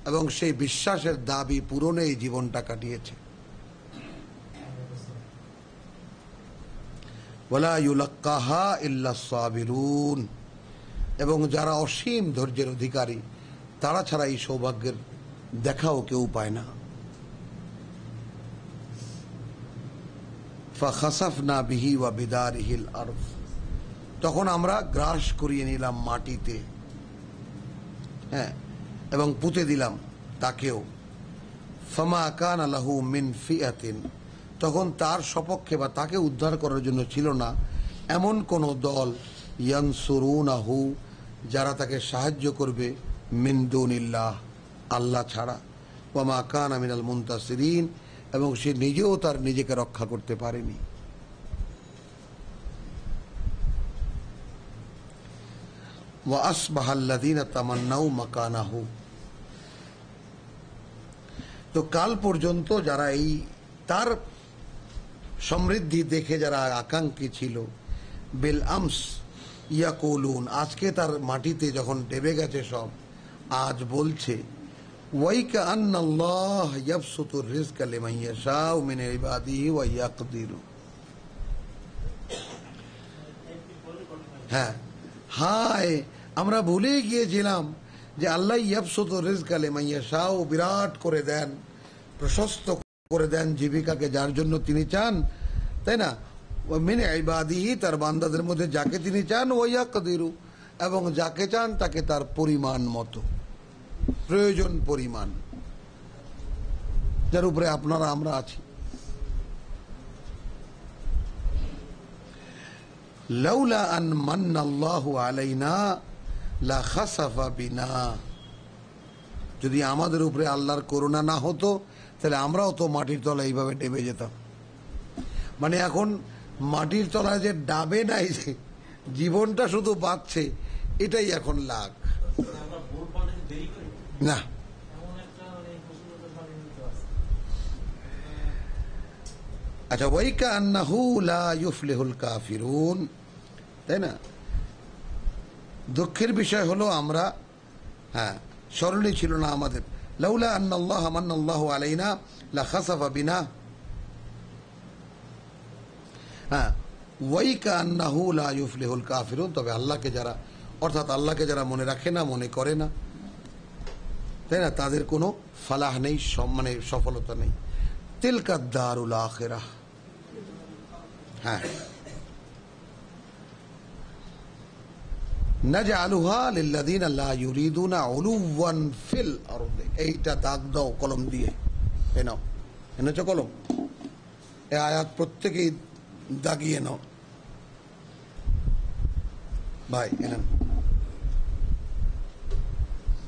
এবং সেই বিশ্বাসের দাবি পূরণে এই জীবনটা কাটিয়েছে। ওয়ালা ইউলাক্কাহা ইল্লাস সাবিরুন, এবং যারা অসীম ধৈর্যের অধিকারী তারা ছাড়া এই সৌভাগ্যের দেখাও কেউ পায় না। ফাখাসাফনা বিহি ওয়া বিদারিহিল আরদ, তখন আমরা গ্রাস করিয়ে নিলাম মাটিতে, হ্যাঁ, এবং পুঁতে দিলাম তাকেও। ফামা কানা লাহু মিন ফিআতিন, তখন তার সপক্ষে বা তাকে উদ্ধার করার জন্য ছিল না এমন কোন দল, ইয়ানসুরুনাহু, যারা তাকে সাহায্য করবে, মিন দুনিল্লাহ, আল্লাহ ছাড়া। ওয়া মা কানা মিনাল মুনতাসিরিন, এবং সে নিজেও তার নিজেকে রক্ষা করতে পারেনি। ওয়া আসবাহাল্লাযীনা তামান্নাউ মাকানাহু। তো কাল পর্যন্ত যারা এই তার সমৃদ্ধি দেখে যারা আকাঙ্ক্ষী ছিল, বিল আমস ইয়াকুলুন, আজকে তার মাটিতে যখন ডেবে গেছে সব, আজ বলছে ওয়াইকা আন্নাল্লাহ ইয়াবসুতুর রিজকা লিমান ইয়াশাউ মিন ইবাদিহি ওয়া ইয়াকদিরু। হ্যাঁ, হায় আমরা ভুলে গিয়েছিলাম যে আল্লাহ ইয়াবসুতুর রিজকা লিমান ইয়াশাউ, বিরাট করে দেন, প্রশস্ত করে দেন জীবিকাকে যার জন্য তিনি চান, তাই না? মিন ইবাদিহি, তার বান্দাদের মধ্যে যাকে তিনি চান, ওয়া ইয়াকদিরু, এবং যাকে চান তাকে তার পরিমাণ মতো, প্রয়োজন পরিমাণ, যার উপরে আপনারা আমরা আছি। লাউলা আন মান্নাল্লাহু আলাইনা লা খাসাফা বিনা, যদি আমাদের উপরে আল্লাহর করুণা না হতো তাহলে আমরাও তো মাটির তলায় এইভাবে ডেবে যেতাম। মানে এখন মাটির তলায় যে ডাবে নাই, যে জীবনটা শুধু বাঁচছে, এটাই এখন লাগ না। আচ্ছা, ওয়াইকা আন্নাহু লা ইউফলিহুল কাফিরুন, তাই না? দুঃখের বিষয় হলো আমরা, হ্যাঁ, স্মরণই ছিল না আমাদের। লাউলা আন্নাল্লাহ মান্নাল্লাহু আলাইনা লা খাসাফা বিনা, হ্যাঁ, ওয়াইকা আন্নাহু লা ইউফলিহুল কাফিরুন, তবে আল্লাহকে যারা, অর্থাৎ আল্লাহকে যারা মনে রাখে না, মনে করে না, তাই না, তাদের কোনো ফালাহ নেই, মানে সফলতা নেই। তিলকা দারুল আখিরাহ, হ্যাঁ, নাজআলুহা লিল্লাযীনা লা ইউরিদুনা উলুওয়ান ফিল আরদি। এইটা দাগ দাও কলম দিয়ে, এই নাও, এনেছো কলম, এই আয়াত প্রত্যেকেই দাগিয়ে নাও ভাই, এনেন,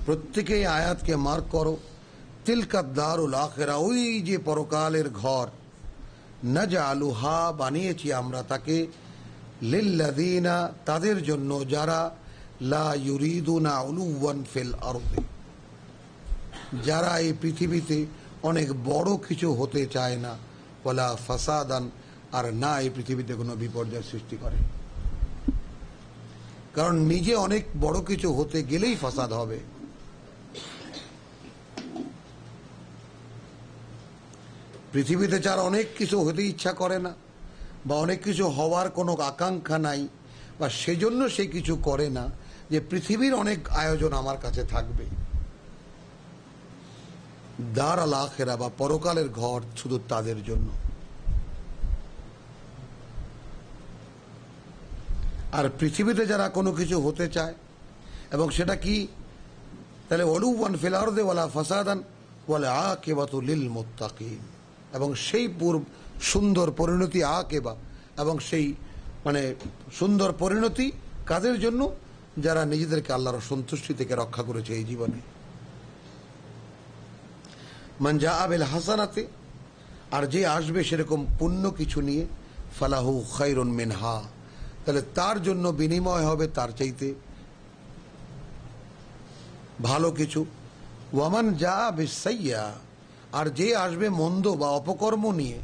প্রত্যেকেই আয়াতকে মার্ক করো। তিলকা দারুল আখিরা, ওই যে পরকালের ঘর, নাজআলুহা, বানিয়েছি আমরা তাকে, লিল্লাযীনা, তাদের জন্য যারা, লা ইউরিদুনা উলুওয়ান ফিল আরদি, যারা এই পৃথিবীতে অনেক বড় কিছু হতে চায় না, ওয়ালা ফাসাদান, আর না এই পৃথিবীতে কোনো বিপর্যয় সৃষ্টি করে। কারণ নিজে অনেক বড় কিছু হতে গেলেই ফাসাদ হবে। পৃথিবীতে যার অনেক কিছু হতে ইচ্ছা করে না, বা অনেক কিছু হওয়ার কোনো আকাঙ্ক্ষা নাই, বা সেজন্য সে কিছু করে না, যে পৃথিবীর অনেক আয়োজন আমার কাছে থাকবে। দার আল আখিরা বা পরকালের ঘর শুধু তাদের জন্য। আর পৃথিবীতে যারা কোনো কিছু হতে চায়, এবং সেটা কি, তাহলে উলুওয়ান ফিল আরদি ওয়ালা ফাসাদান ওয়াল আকিবাতু লিল মুত্তাকিন, এবং সেই সুন্দর পরিণতি, আকিবা, এবং সেই মানে সুন্দর পরিণতি কাদের জন্য? যারা নিজেদেরকে আল্লাহর সন্তুষ্টি থেকে রক্ষা করেছে এই জীবনে। মান জাআ বিল হাসানাতি, আর যে আসবে সেরকম পুণ্য কিছু নিয়ে, ফালাহু খায়রুন মিনহা, তাহলে তার জন্য বিনিময় হবে তার চাইতে ভালো কিছু। ওয়ামান জাআ বিসাইয়্যা, আর যে আসবে মন্দ বা অপকর্ম নিয়ে,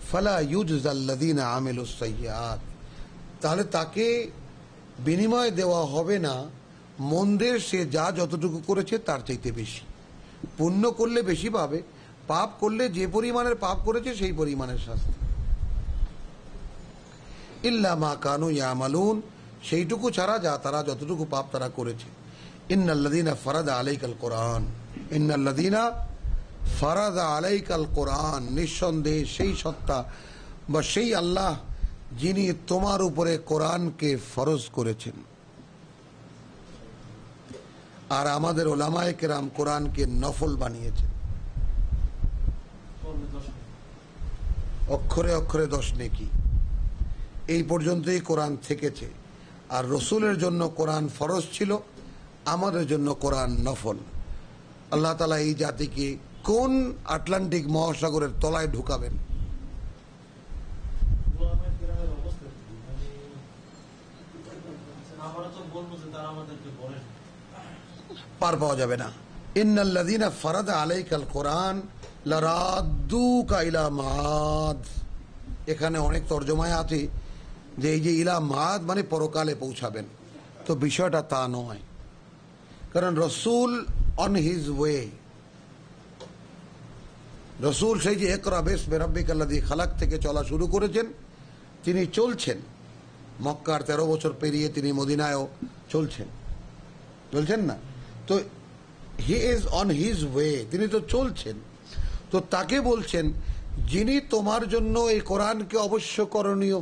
ফালা ইউজজাল্লাযীনা আমিলুস সাইয়্যাত, তাহলে তাকে বিনিময় দেওয়া হবে না মন্দের, সে যা যতটুকু করেছে তার চাইতে বেশি। পুণ্য করলে বেশি পাবে, পাপ করলে যে পরিমাণের পাপ করেছে সেই পরিমাণের শাস্তি। ইল্লা মা কানু ইয়ামালুন, সেইটুকু ছাড়া যা তারা যতটুকু পাপ তারা করেছে। ইন্নাল্লাযীনা ফারাদা আলাইকাল কোরআন, ইন্নাল্লাযীনা ফারাদা আলাইকাল কোরআন, নিঃসন্দেহে সেই সত্তা বা সেই আল্লাহ যিনি তোমার উপরে কোরআনকে ফরজ করেছেন। আর আমাদের ওলামায়ে কেরাম কোরআনকে নফল বানিয়েছেন, অক্ষরে অক্ষরে 10 নেকি, এই পর্যন্তই কোরআন থেকেছে। আর রসুলের জন্য কোরআন ফরজ ছিল, আমাদের জন্য কোরআন নফল। আল্লাহ তাআলা এই জাতিকে কোন আটলান্টিক মহাসাগরের তলায় ঢুকাবেন? পার পাওয়া যাবে না। ইন্নাল্লাযীনা ফারাদা আলাইকাল কোরআন লারাদ্দুকা ইলা মাআদ, এখানে অনেক তরজমায় আছে যে এই যে ইলা মাআদ মানে পরকালে পৌঁছাবেন, তো বিষয়টা তা নয়। কারণ রসুল অন হিজ ওয়ে, রসুল সেই যে ইকরা বিসমি রাব্বিকাল্লাযী খালাক থেকে চলা শুরু করেছেন, তিনি চলছেন। মক্কার 13 বছর পেরিয়ে তিনি মদিনায়ও চলছেন না, তো he is on his way, তিনি তো চলছেন। তো তাকে বলছেন যিনি তোমার জন্য এই কোরআনকে অবশ্য করণীয়,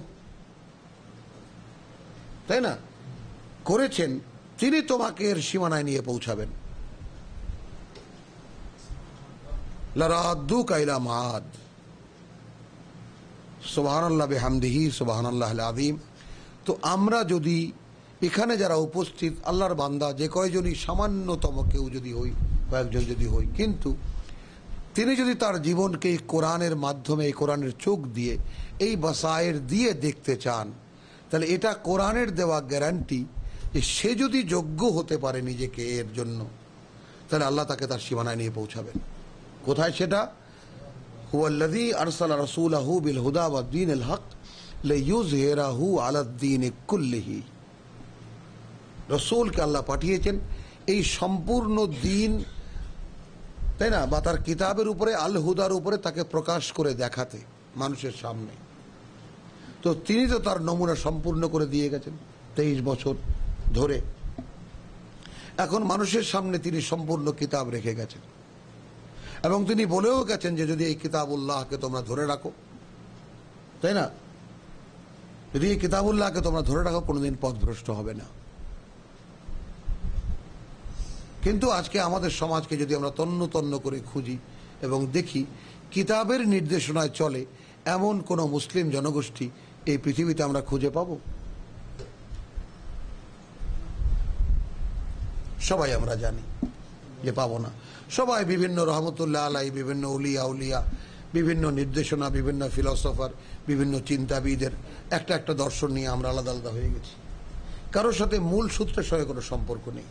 তাই না, করেছেন, তিনি তোমাকে এর সীমানায় নিয়ে পৌঁছাবেন। লারাদ্দুকা ইলা মাআদ, সুবহানাল্লাহ বিহামদিহি সুবহানাল্লাহিল আযীম। তো আমরা যদি এখানে যারা উপস্থিত আল্লাহর বান্দা যে কয়জনই সামান্যতম কেউ যদি হই, কয়েকজন যদি হই, কিন্তু তিনি যদি তার জীবনকে এই কোরআনের মাধ্যমে, এই কোরআনের চোখ দিয়ে, এই বাসায়ের দিয়ে দেখতে চান, তাহলে এটা কোরআনের দেওয়া গ্যারান্টি যে সে যদি যোগ্য হতে পারে নিজেকে এর জন্য, তাহলে আল্লাহ তাকে তার সীমানায় নিয়ে পৌঁছাবেন। কোথায় সেটা? হুয়াল্লাযী আরসালা রাসূলাহু বিল হুদা ওয়াদ দীনিল হক লিইয়ুযহিরাহু আলাদ দীনি কুল্লিহি। রসূলকে আল্লাহ পাঠিয়েছেন এই সম্পূর্ণ দিন, তাই না, বা তার কিতাবের উপরে, আল হুদার উপরে তাকে প্রকাশ করে দেখাতে মানুষের সামনে। তো তিনি তো তার নমুনা সম্পূর্ণ করে দিয়ে গেছেন 23 বছর ধরে। এখন মানুষের সামনে তিনি সম্পূর্ণ কিতাব রেখে গেছেন এবং তিনি বলেও গেছেন যে যদি এই কিতাবুল্লাহকে তোমরা ধরে রাখো, তাই না, যদি এই কিতাবুল্লাহকে তোমরা ধরে রাখো কোনোদিন পথভ্রষ্ট হবে না। কিন্তু আজকে আমাদের সমাজকে যদি আমরা তন্ন তন্ন করে খুঁজি এবং দেখি কিতাবের নির্দেশনায় চলে এমন কোন মুসলিম জনগোষ্ঠী এই পৃথিবীতে আমরা খুঁজে পাব? সবাই আমরা জানি যে পাবো না। সবাই বিভিন্ন রহমতুল্লাহ আলাই, বিভিন্ন উলিয়া উলিয়া, বিভিন্ন নির্দেশনা, বিভিন্ন ফিলসফার, বিভিন্ন চিন্তাবিদের একটা দর্শন নিয়ে আমরা আলাদা আলাদা হয়ে গেছি। কারোর সাথে মূল সূত্রের সঙ্গে কোনো সম্পর্ক নেই।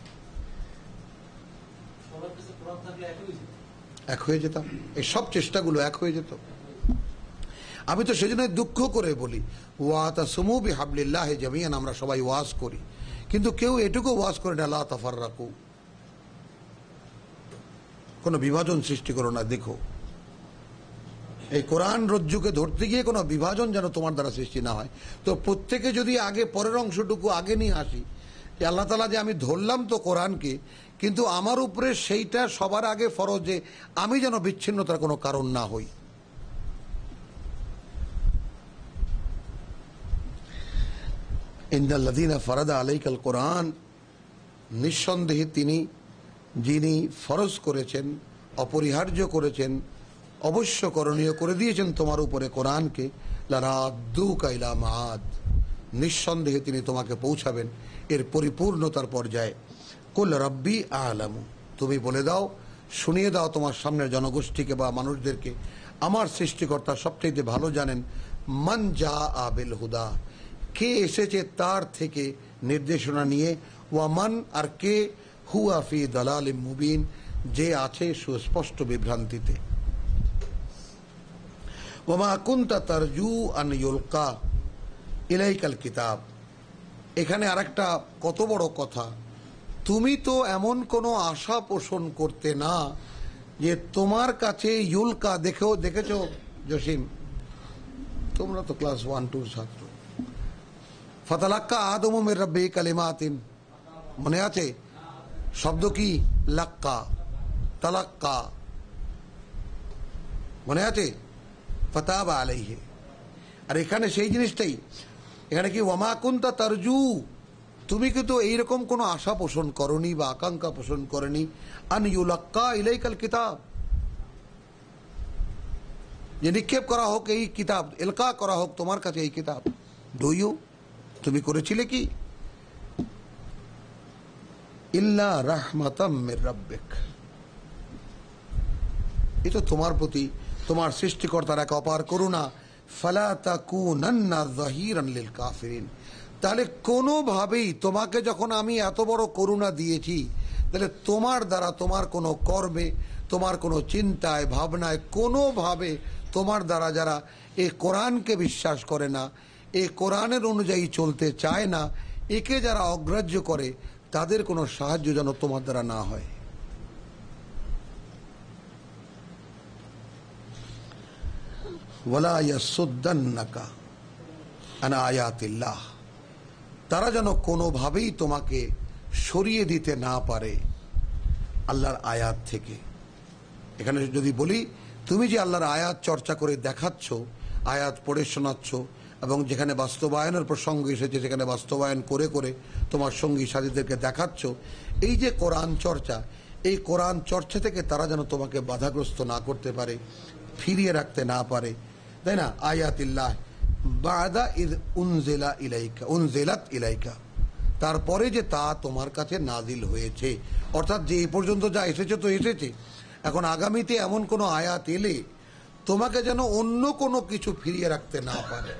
এক হয়ে যেতাম, এই সব চেষ্টাগুলো এক হয়ে যেত। আমি তো সেজন্য দুঃখ করে বলি ওয়াতাসিমু বিহাবলিল্লাহি জামিআন, আমরা সবাই ওয়াজ করি, কিন্তু কেউ এটুকু ওয়াজ করে না লা তাফাররাকু, কোনো বিভাজন সৃষ্টি করো না। দেখো এই কোরআন রজ্জুকে ধরতে গিয়ে কোনো বিভাজন যেন তোমার দ্বারা সৃষ্টি না হয়। তো প্রত্যেকে যদি আগে পরের অংশটুকু আগে নিয়ে আসি যে আল্লাহ তাআলা যে আমি ধরলাম তো কোরআনকে, কিন্তু আমার উপরে সেইটা সবার আগে ফরজ যে আমি যেন বিচ্ছিন্নতার কোনো কারণ না হই। ইন্নাল্লাযীনা ফারাদা আলাইকাল কোরআন, নিঃসন্দেহে তিনি যিনি ফরজ করেছেন, অপরিহার্য করেছেন, অবশ্য করণীয় করে দিয়েছেন তোমার উপরে কোরআনকে, লারাদ্দুকা ইলা মাআদ, নিঃসন্দেহে তিনি তোমাকে পৌঁছাবেন এর পরিপূর্ণতার পর্যায়ে। কুল রাব্বি আ'লামু, তুমি বলে দাও, শুনিয়ে দাও তোমার সামনের জনগোষ্ঠীকে বা মানুষদেরকে, আমার সৃষ্টিকর্তা সবচেয়ে ভালো জানেন মান জাআ বিল হুদা, কে এসেছে তার থেকে নির্দেশনা নিয়ে, ওয়ামান আর কে হুয়া ফি দালালিম মুবিন, যে আছে সুস্পষ্ট বিভ্রান্তিতে। ওয়ামা কুনতা তারজু আন ইউলকা ইলাইকাল কিতাব, এখানে আরেকটা কত বড় কথা, তুমি তো এমন কোনো আশা পোষণ করতে না যে তোমার কাছে ইউলকা, দেখেছো জসিম, তোমরা তো ক্লাস 1-2 ছাত্র, ফাতালাক্কা আদমু মির রাব্বিহি কালিমাতিন, মনে আছে শব্দ কি? লাক্কা, তালাক্কা, মনে আছে? ফাতাবা আলাইহি। আর এখানে সেই জিনিসটাই, এখানে কি ওয়ামা কুনতা তারজু, তুমি কিন্তু এইরকম কোনো আশা পোষণ করনি বা আকাঙ্ক্ষা পোষণ করনি আন ইউলাক্কা ইলাইকাল কিতাব, যে নিক্ষেপ করা হোক এই কিতাব, ইলকা করা হোক তোমার কাছে এই কিতাব। ডু ইউ, তুমি করেছিলে কি? ইল্লা রাহমাতাম মির রাব্বিক, এটা তোমার প্রতি তোমার সৃষ্টিকর্তার এক অপার করুণা। ফালা তাকুনান্না যাহিরান লিল কাফিরিন, তাহলে কোনোভাবেই তোমাকে যখন আমি এত বড় করুণা দিয়েছি, তাহলে তোমার দ্বারা তোমার কোনো কর্মে, তোমার কোনো চিন্তায় ভাবনায় কোনোভাবে তোমার দ্বারা যারা এই কোরআনকে বিশ্বাস করে না, এই কোরআনের অনুযায়ী চলতে চায় না, একে যারা অগ্রাহ্য করে, তাদের কোনো সাহায্য যেন তোমার দ্বারা না হয়। ওয়ালা ইয়াসুদ্দান্নাকা আন আয়াতিল্লাহ, তারা যেন কোনোভাবেই তোমাকে সরিয়ে দিতে না পারে আল্লাহর আয়াত থেকে। এখানে যদি বলি, তুমি যে আল্লাহর আয়াত চর্চা করে দেখাচ্ছ, আয়াত পড়ে শোনাচ্ছ, এবং যেখানে বাস্তবায়নের প্রসঙ্গ এসেছে সেখানে বাস্তবায়ন করে করে তোমার সঙ্গী সাথীদেরকে দেখাচ্ছ, এই যে কোরআন চর্চা, এই কোরআন চর্চা থেকে তারা যেন তোমাকে বাধাগ্রস্ত না করতে পারে, ফিরিয়ে রাখতে না পারে, তাই না? আয়াতিল্লাহ বাদা ইদ উনজিলা ইলাইকা, উনজিলাত ইলাইকা, তারপরে যে তা তোমার কাছে নাজিল হয়েছে, অর্থাৎ যে এই পর্যন্ত যা এসেছে তো এসেছে, এখন আগামীতে এমন কোনো আয়াত এলে তোমাকে যেন অন্য কোনো কিছু ফিরিয়ে রাখতে না পারে,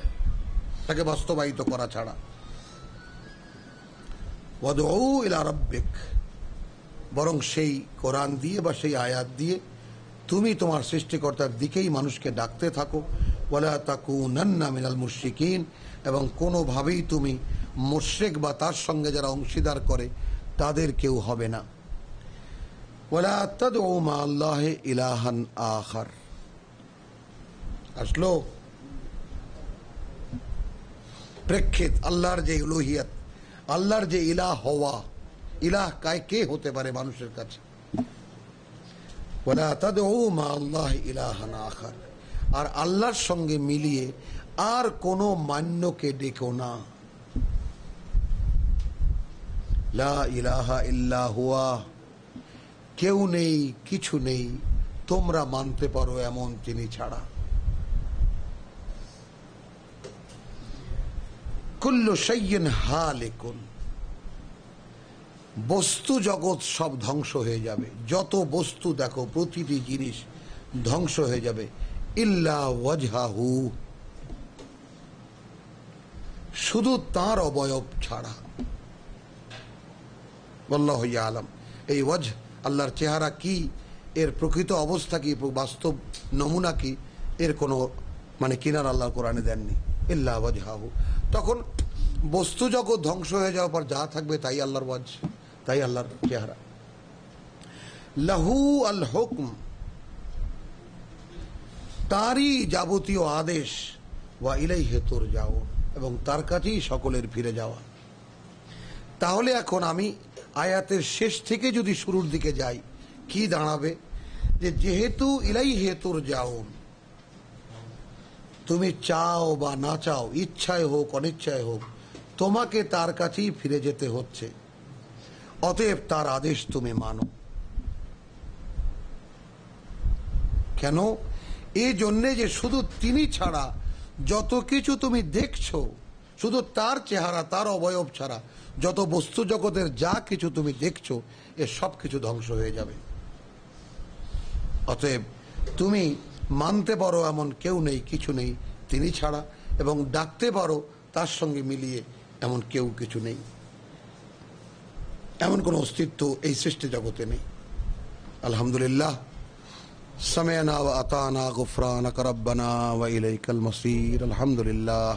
তাকে বাস্তবায়িত করা ছাড়া। ওয়াদউ ইলা রাব্বিক, বরং সেই কোরআন দিয়ে বা সেই আয়াত দিয়ে তুমি তোমার সৃষ্টিকর্তার দিকেই মানুষকে ডাকতে থাকো। ওয়ালা তাকুনান্না মিনাল মুশরিকিন, এবং কোনোভাবেই তুমি মুশরিক বা তার সঙ্গে যারা অংশীদার করে তাদের কেউ হবে না। ওয়ালা তাদউ মা আল্লাহি ইলাহান আখার, আসলো প্রেক্ষিত আল্লাহর যে উলুহিয়ত, আল্লাহর যে ইলাহ হওয়া, ইলাহ কে হতে পারে মানুষের কাছে। ওয়ালা তাদউ মা আল্লাহি ইলাহান আখার, আর আল্লাহর সঙ্গে মিলিয়ে আর কোনো মান্যকে ডেকো না। লা ইলাহা ইল্লা হুয়া, কেউ নেই, কিছু নেই, তোমরা মানতে পারো এমন তিনি ছাড়া। কুল্লু শাইইন হালিকুন, বস্তু জগৎ সব ধ্বংস হয়ে যাবে, যত বস্তু দেখো প্রতিটি জিনিস ধ্বংস হয়ে যাবে, ইল্লা ওয়াজহাহু, শুধু তার অবয়ব ছাড়া। আল্লাহু ইয়ালাম, এই ওয়াজহ, আল্লাহর চেহারা কি, এর প্রকৃত অবস্থা কি, বাস্তব নমুনা কি, এর কোনো কিনার আল্লাহ কোরআনে দেননি। ইল্লা ওয়াজহাহু, তখন বস্তু জগৎ ধ্বংস হয়ে যাওয়ার পর যা থাকবে তাই আল্লাহর ওয়াজহ, তাই আল্লাহর চেহারা। লাহু আল হুকম, তারই যাবতীয় আদেশ, ওয়া ইলাইহি তুরজাউন, এবং তার কাছেই সকলের ফিরে যাওয়া। তাহলে এখন আমি আয়াতের শেষ থেকে যদি শুরুর দিকে যাই, কি দাঁড়াবে? যে যেহেতু ইলাইহি তুরজাউন, তুমি চাও বা না চাও, ইচ্ছায় হোক অনিচ্ছায় হোক, তোমাকে তার কাছেই ফিরে যেতে হচ্ছে, অতএব তার আদেশ তুমি মানো। কেন? এই জন্যে যে শুধু তিনি ছাড়া যত কিছু তুমি দেখছো, শুধু তার চেহারা, তার অবয়ব ছাড়া যত বস্তু জগতের যা কিছু তুমি দেখছো, এ সব কিছু ধ্বংস হয়ে যাবে। অতএব তুমি মানতে পারো এমন কেউ নেই, কিছু নেই তিনি ছাড়া, এবং ডাকতে পারো তার সঙ্গে মিলিয়ে এমন কেউ কিছু নেই, এমন কোন অস্তিত্ব এই সৃষ্টি জগতে নেই। আলহামদুলিল্লাহ, সামি'না ওয়া আতা'না, গুফরানাকা রাব্বানা ওয়া ইলাইকাল মাসির। আলহামদুলিল্লাহ।